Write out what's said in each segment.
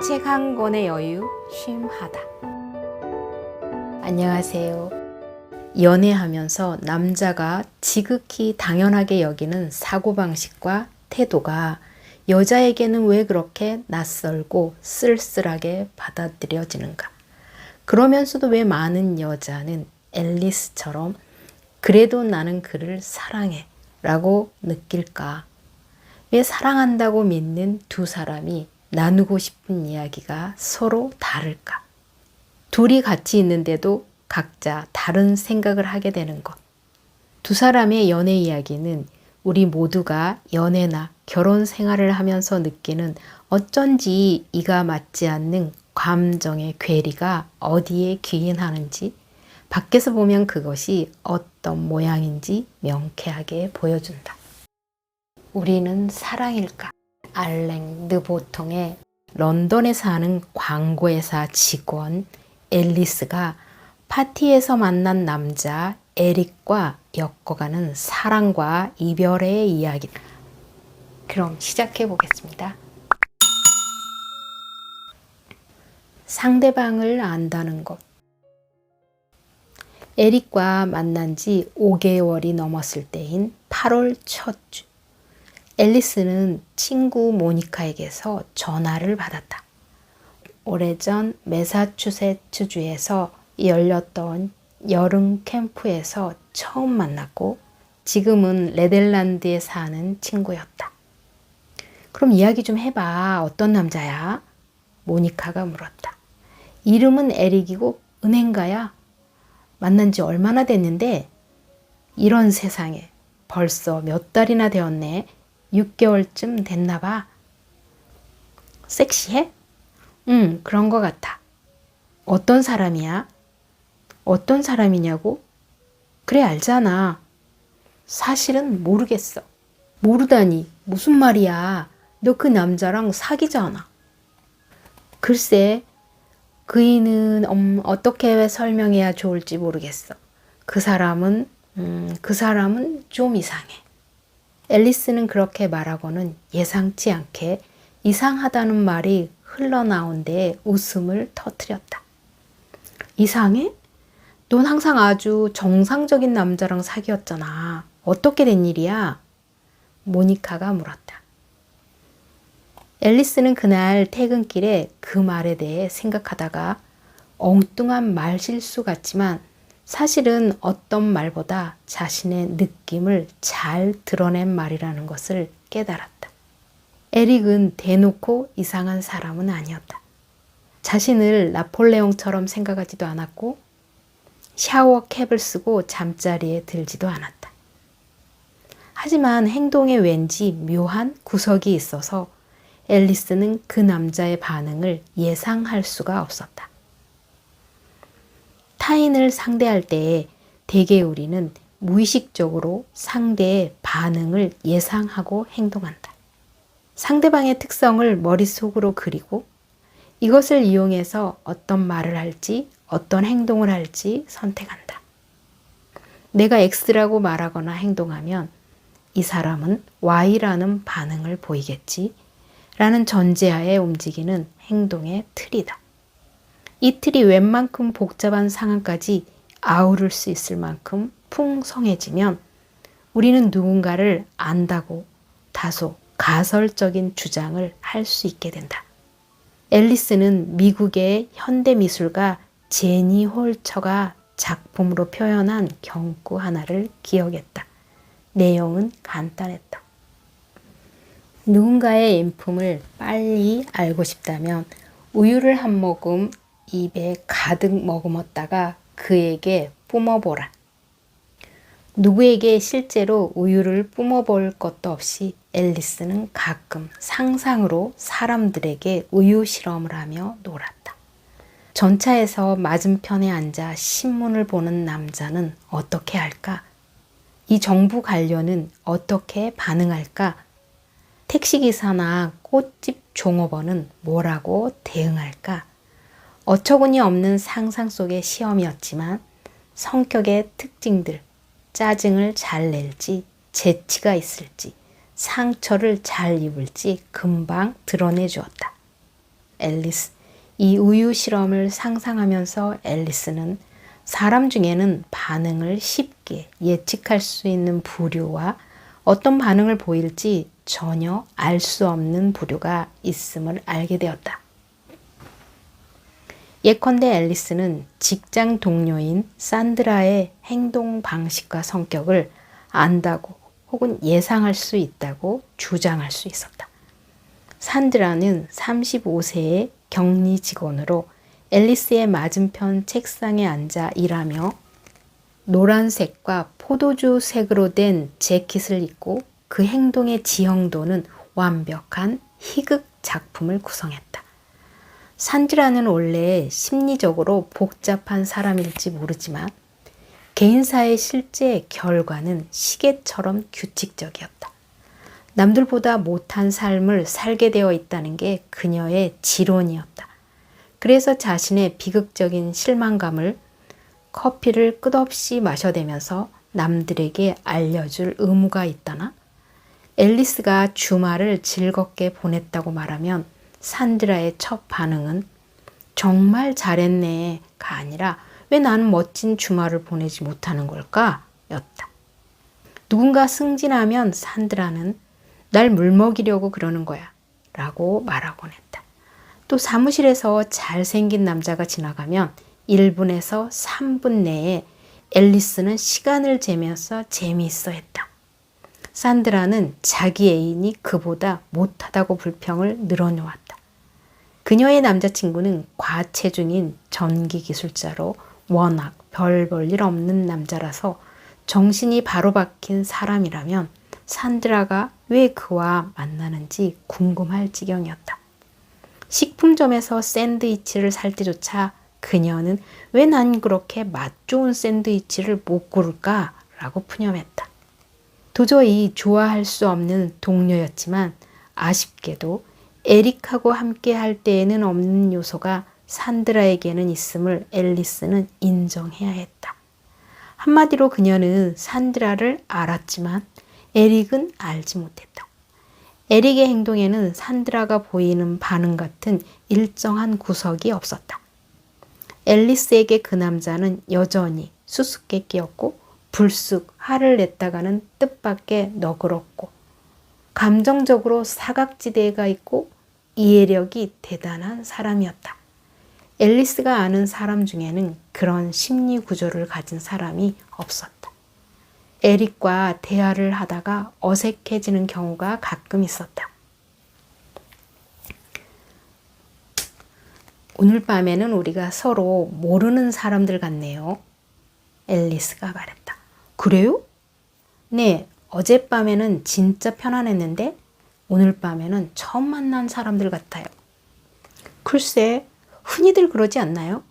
책 한 권의 여유 쉼하다. 안녕하세요. 연애하면서 남자가 지극히 당연하게 여기는 사고방식과 태도가 여자에게는 왜 그렇게 낯설고 쓸쓸하게 받아들여지는가? 그러면서도 왜 많은 여자는 앨리스처럼 그래도 나는 그를 사랑해 라고 느낄까? 왜 사랑한다고 믿는 두 사람이 나누고 싶은 이야기가 서로 다를까? 둘이 같이 있는데도 각자 다른 생각을 하게 되는 것. 두 사람의 연애 이야기는 우리 모두가 연애나 결혼 생활을 하면서 느끼는 어쩐지 이가 맞지 않는 감정의 괴리가 어디에 기인하는지, 밖에서 보면 그것이 어떤 모양인지 명쾌하게 보여준다. 우리는 사랑일까? 알랭 르보통의 런던에 사는 광고회사 직원 앨리스가 파티에서 만난 남자 에릭과 엮어가는 사랑과 이별의 이야기. 그럼 시작해 보겠습니다. 상대방을 안다는 것. 에릭과 만난 지 5개월이 넘었을 때인 8월 첫 주. 앨리스는 친구 모니카에게서 전화를 받았다. 오래전 매사추세츠주에서 열렸던 여름 캠프에서 처음 만났고 지금은 네덜란드에 사는 친구였다. 그럼 이야기 좀 해봐. 어떤 남자야? 모니카가 물었다. 이름은 에릭이고 은행가야. 만난 지 얼마나 됐는데? 이런 세상에 벌써 몇 달이나 되었네. 6개월쯤 됐나 봐. 섹시해? 응, 그런 거 같아. 어떤 사람이야? 어떤 사람이냐고? 그래, 알잖아. 사실은 모르겠어. 모르다니, 무슨 말이야. 너 그 남자랑 사귀잖아. 글쎄, 그이는 어떻게 설명해야 좋을지 모르겠어. 그 사람은 좀 이상해. 앨리스는 그렇게 말하고는 예상치 않게 이상하다는 말이 흘러나온 데에 웃음을 터뜨렸다. 이상해? 넌 항상 아주 정상적인 남자랑 사귀었잖아. 어떻게 된 일이야? 모니카가 물었다. 앨리스는 그날 퇴근길에 그 말에 대해 생각하다가 엉뚱한 말실수 같지만 사실은 어떤 말보다 자신의 느낌을 잘 드러낸 말이라는 것을 깨달았다. 에릭은 대놓고 이상한 사람은 아니었다. 자신을 나폴레옹처럼 생각하지도 않았고 샤워캡을 쓰고 잠자리에 들지도 않았다. 하지만 행동에 왠지 묘한 구석이 있어서 앨리스는 그 남자의 반응을 예상할 수가 없었다. 타인을 상대할 때에 대개 우리는 무의식적으로 상대의 반응을 예상하고 행동한다. 상대방의 특성을 머릿속으로 그리고 이것을 이용해서 어떤 말을 할지 어떤 행동을 할지 선택한다. 내가 X라고 말하거나 행동하면 이 사람은 Y라는 반응을 보이겠지 라는 전제하에 움직이는 행동의 틀이다. 이 틀이 웬만큼 복잡한 상황까지 아우를 수 있을 만큼 풍성해지면 우리는 누군가를 안다고 다소 가설적인 주장을 할 수 있게 된다. 앨리스는 미국의 현대미술가 제니 홀처가 작품으로 표현한 경구 하나를 기억했다. 내용은 간단했다. 누군가의 인품을 빨리 알고 싶다면 우유를 한 모금 입에 가득 머금었다가 그에게 뿜어보라. 누구에게 실제로 우유를 뿜어볼 것도 없이 앨리스는 가끔 상상으로 사람들에게 우유 실험을 하며 놀았다. 전차에서 맞은편에 앉아 신문을 보는 남자는 어떻게 할까? 이 정부 관료는 어떻게 반응할까? 택시기사나 꽃집 종업원은 뭐라고 대응할까? 어처구니 없는 상상 속의 시험이었지만 성격의 특징들, 짜증을 잘 낼지, 재치가 있을지, 상처를 잘 입을지 금방 드러내 주었다. 앨리스. 이 우유 실험을 상상하면서 앨리스는 사람 중에는 반응을 쉽게 예측할 수 있는 부류와 어떤 반응을 보일지 전혀 알 수 없는 부류가 있음을 알게 되었다. 예컨대 앨리스는 직장 동료인 산드라의 행동 방식과 성격을 안다고 혹은 예상할 수 있다고 주장할 수 있었다. 산드라는 35세의 격리 직원으로 앨리스의 맞은편 책상에 앉아 일하며 노란색과 포도주 색으로 된 재킷을 입고 그 행동의 지형도는 완벽한 희극 작품을 구성했다. 산드라는 원래 심리적으로 복잡한 사람일지 모르지만 개인사의 실제 결과는 시계처럼 규칙적이었다. 남들보다 못한 삶을 살게 되어 있다는 게 그녀의 지론이었다. 그래서 자신의 비극적인 실망감을 커피를 끝없이 마셔대면서 남들에게 알려줄 의무가 있다나 앨리스가 주말을 즐겁게 보냈다고 말하면 산드라의 첫 반응은 정말 잘했네가 아니라 왜 나는 멋진 주말을 보내지 못하는 걸까? 였다. 누군가 승진하면 산드라는 날 물먹이려고 그러는 거야 라고 말하곤 했다. 또 사무실에서 잘생긴 남자가 지나가면 1분에서 3분 내에 앨리스는 시간을 재면서 재미있어 했다. 산드라는 자기 애인이 그보다 못하다고 불평을 늘어놓았다. 그녀의 남자친구는 과체중인 전기기술자로 워낙 별 볼 일 없는 남자라서 정신이 바로 박힌 사람이라면 산드라가 왜 그와 만나는지 궁금할 지경이었다. 식품점에서 샌드위치를 살 때조차 그녀는 왜 난 그렇게 맛 좋은 샌드위치를 못 고를까? 라고 푸념했다. 도저히 좋아할 수 없는 동료였지만 아쉽게도 에릭하고 함께 할 때에는 없는 요소가 산드라에게는 있음을 앨리스는 인정해야 했다. 한마디로 그녀는 산드라를 알았지만 에릭은 알지 못했다. 에릭의 행동에는 산드라가 보이는 반응 같은 일정한 구석이 없었다. 앨리스에게 그 남자는 여전히 수수께끼였고 불쑥 화를 냈다가는 뜻밖의 너그럽고 감정적으로 사각지대가 있고 이해력이 대단한 사람이었다. 앨리스가 아는 사람 중에는 그런 심리 구조를 가진 사람이 없었다. 에릭과 대화를 하다가 어색해지는 경우가 가끔 있었다. 오늘 밤에는 우리가 서로 모르는 사람들 같네요. 앨리스가 말했다. 그래요? 네, 어젯밤에는 진짜 편안했는데 오늘 밤에는 처음 만난 사람들 같아요. 글쎄, 흔히들 그러지 않나요?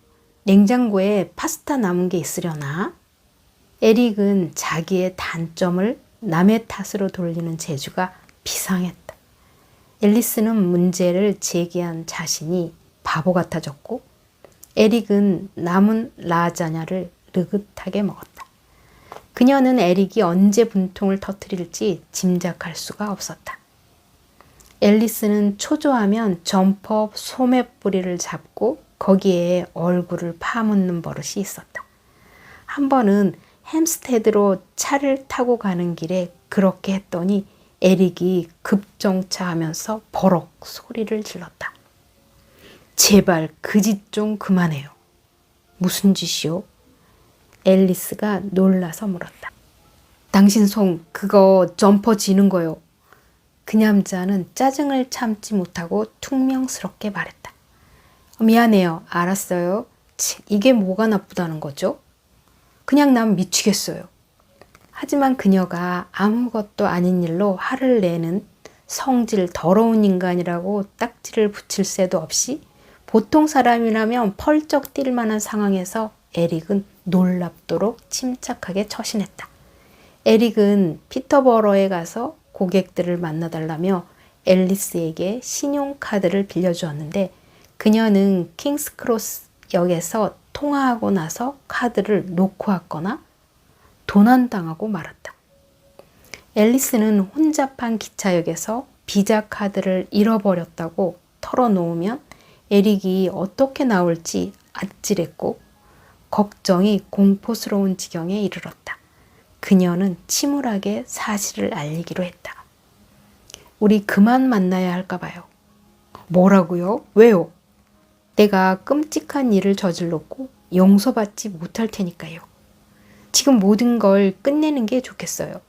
냉장고에 파스타 남은 게 있으려나? 에릭은 자기의 단점을 남의 탓으로 돌리는 재주가 비상했다. 앨리스는 문제를 제기한 자신이 바보 같아졌고 에릭은 남은 라자냐를 느긋하게 먹었다. 그녀는 에릭이 언제 분통을 터뜨릴지 짐작할 수가 없었다. 앨리스는 초조하면 점퍼 소매뿌리를 잡고 거기에 얼굴을 파묻는 버릇이 있었다. 한 번은 햄스테드로 차를 타고 가는 길에 그렇게 했더니 에릭이 급정차하면서 버럭 소리를 질렀다. 제발 그 짓 좀 그만해요. 무슨 짓이요? 앨리스가 놀라서 물었다. 당신 손 그거 점퍼 지는 거요. 그 남자는 짜증을 참지 못하고 퉁명스럽게 말했다. 미안해요. 알았어요. 이게 뭐가 나쁘다는 거죠? 그냥 난 미치겠어요. 하지만 그녀가 아무것도 아닌 일로 화를 내는 성질 더러운 인간이라고 딱지를 붙일 새도 없이 보통 사람이라면 펄쩍 뛸 만한 상황에서 에릭은 놀랍도록 침착하게 처신했다. 에릭은 피터버러에 가서 고객들을 만나달라며 앨리스에게 신용카드를 빌려주었는데 그녀는 킹스크로스 역에서 통화하고 나서 카드를 놓고 왔거나 도난당하고 말았다. 앨리스는 혼잡한 기차역에서 비자 카드를 잃어버렸다고 털어놓으면 에릭이 어떻게 나올지 아찔했고 걱정이 공포스러운 지경에 이르렀다. 그녀는 침울하게 사실을 알리기로 했다. 우리 그만 만나야 할까 봐요. 뭐라고요? 왜요? 내가 끔찍한 일을 저질렀고 용서받지 못할 테니까요. 지금 모든 걸 끝내는 게 좋겠어요.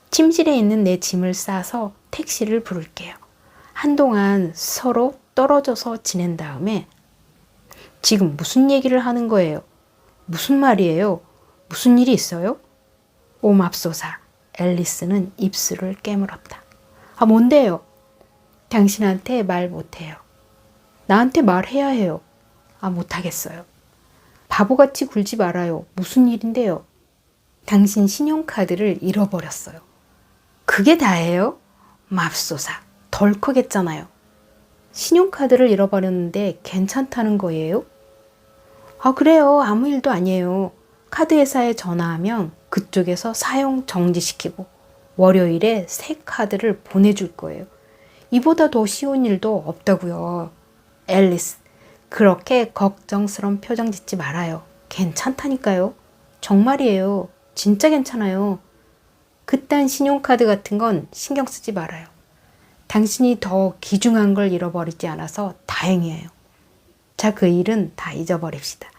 침실에 있는 내 짐을 싸서 택시를 부를게요. 한동안 서로 떨어져서 지낸 다음에 지금 무슨 얘기를 하는 거예요? 무슨 말이에요? 무슨 일이 있어요? 오 맙소사. 앨리스는 입술을 깨물었다. 아, 뭔데요? 당신한테 말 못해요. 나한테 말해야 해요. 아, 못하겠어요. 바보같이 굴지 말아요. 무슨 일인데요? 당신 신용카드를 잃어버렸어요. 그게 다예요? 맙소사. 덜컥했잖아요. 신용카드를 잃어버렸는데 괜찮다는 거예요? 아, 그래요. 아무 일도 아니에요. 카드 회사에 전화하면 그쪽에서 사용 정지시키고 월요일에 새 카드를 보내줄 거예요. 이보다 더 쉬운 일도 없다고요. 앨리스, 그렇게 걱정스러운 표정 짓지 말아요. 괜찮다니까요. 정말이에요. 진짜 괜찮아요. 그딴 신용카드 같은 건 신경 쓰지 말아요. 당신이 더 귀중한 걸 잃어버리지 않아서 다행이에요. 자, 그 일은 다 잊어버립시다.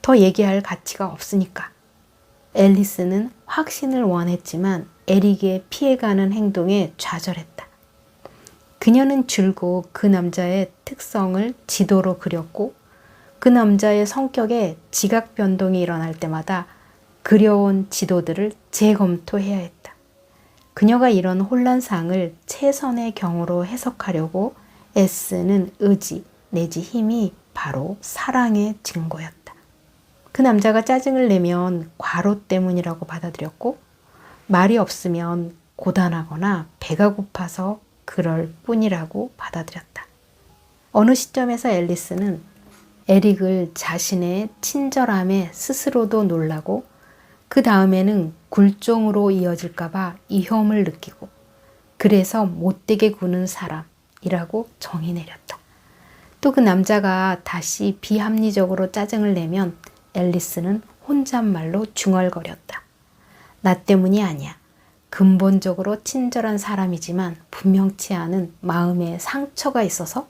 더 얘기할 가치가 없으니까. 앨리스는 확신을 원했지만 에릭의 피해가는 행동에 좌절했다. 그녀는 줄곧 그 남자의 특성을 지도로 그렸고 그 남자의 성격에 지각 변동이 일어날 때마다 그려온 지도들을 재검토해야 했다. 그녀가 이런 혼란상을 최선의 경우로 해석하려고 애쓰는 의지 내지 힘이 바로 사랑의 증거였다. 그 남자가 짜증을 내면 과로 때문이라고 받아들였고 말이 없으면 고단하거나 배가 고파서 그럴 뿐이라고 받아들였다. 어느 시점에서 앨리스는 에릭을 자신의 친절함에 스스로도 놀라고 그 다음에는 굴종으로 이어질까봐 위험을 느끼고 그래서 못되게 구는 사람이라고 정의 내렸다. 또 그 남자가 다시 비합리적으로 짜증을 내면 앨리스는 혼잣말로 중얼거렸다. 나 때문이 아니야. 근본적으로 친절한 사람이지만 분명치 않은 마음의 상처가 있어서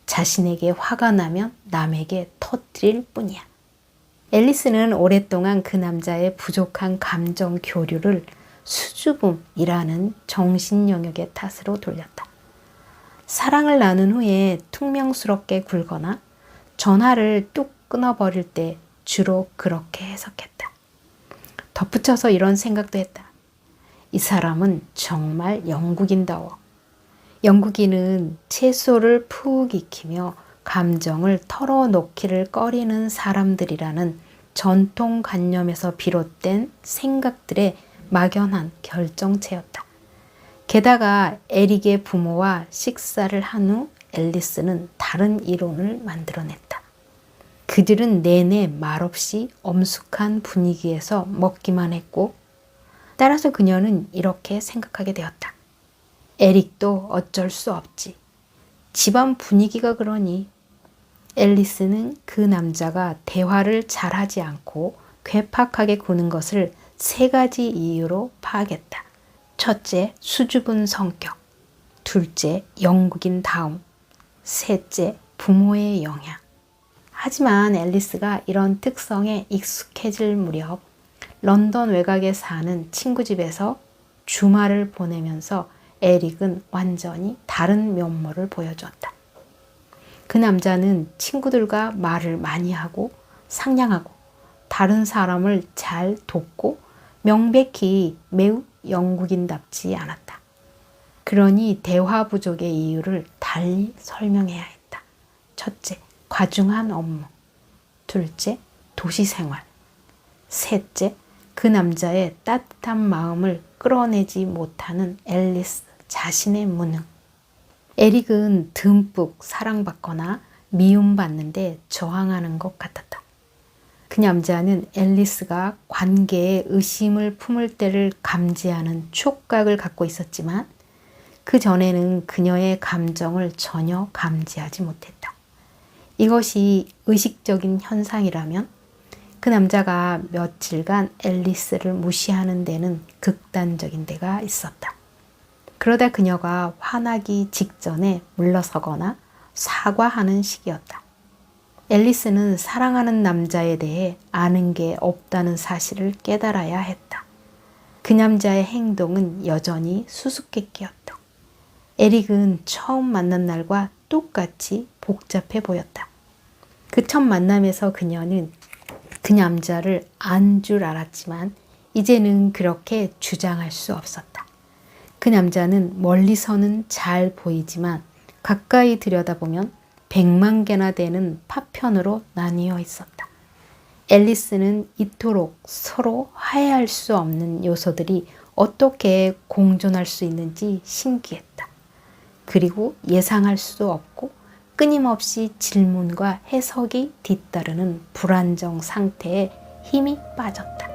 자신에게 화가 나면 남에게 터뜨릴 뿐이야. 앨리스는 오랫동안 그 남자의 부족한 감정 교류를 수줍음이라는 정신 영역의 탓으로 돌렸다. 사랑을 나눈 후에 퉁명스럽게 굴거나 전화를 뚝 끊어버릴 때 주로 그렇게 해석했다. 덧붙여서 이런 생각도 했다. 이 사람은 정말 영국인다워. 영국인은 채소를 푹 익히며 감정을 털어놓기를 꺼리는 사람들이라는 전통관념에서 비롯된 생각들의 막연한 결정체였다. 게다가 에릭의 부모와 식사를 한 후 앨리스는 다른 이론을 만들어냈다. 그들은 내내 말없이 엄숙한 분위기에서 먹기만 했고 따라서 그녀는 이렇게 생각하게 되었다. 에릭도 어쩔 수 없지. 집안 분위기가 그러니. 앨리스는 그 남자가 대화를 잘하지 않고 괴팍하게 구는 것을 3가지 이유로 파악했다. 첫째, 수줍은 성격. 둘째, 영국인 다움. 셋째, 부모의 영향. 하지만 앨리스가 이런 특성에 익숙해질 무렵 런던 외곽에 사는 친구 집에서 주말을 보내면서 에릭은 완전히 다른 면모를 보여주었다. 그 남자는 친구들과 말을 많이 하고 상냥하고 다른 사람을 잘 돕고 명백히 매우 영국인답지 않았다. 그러니 대화 부족의 이유를 달리 설명해야 했다. 첫째, 과중한 업무. 둘째, 도시 생활. 셋째, 그 남자의 따뜻한 마음을 끌어내지 못하는 앨리스 자신의 무능. 에릭은 듬뿍 사랑받거나 미움받는데 저항하는 것 같았다. 그 남자는 앨리스가 관계에 의심을 품을 때를 감지하는 촉각을 갖고 있었지만 그 전에는 그녀의 감정을 전혀 감지하지 못했다. 이것이 의식적인 현상이라면 그 남자가 며칠간 앨리스를 무시하는 데는 극단적인 데가 있었다. 그러다 그녀가 화나기 직전에 물러서거나 사과하는 시기였다. 앨리스는 사랑하는 남자에 대해 아는 게 없다는 사실을 깨달아야 했다. 그 남자의 행동은 여전히 수수께끼였다. 에릭은 처음 만난 날과 똑같이 복잡해 보였다. 그 첫 만남에서 그녀는 그 남자를 안 줄 알았지만 이제는 그렇게 주장할 수 없었다. 그 남자는 멀리서는 잘 보이지만 가까이 들여다보면 100만 개나 되는 파편으로 나뉘어 있었다. 앨리스는 이토록 서로 화해할 수 없는 요소들이 어떻게 공존할 수 있는지 신기했다. 그리고 예상할 수 없고 끊임없이 질문과 해석이 뒤따르는 불안정 상태에 힘이 빠졌다.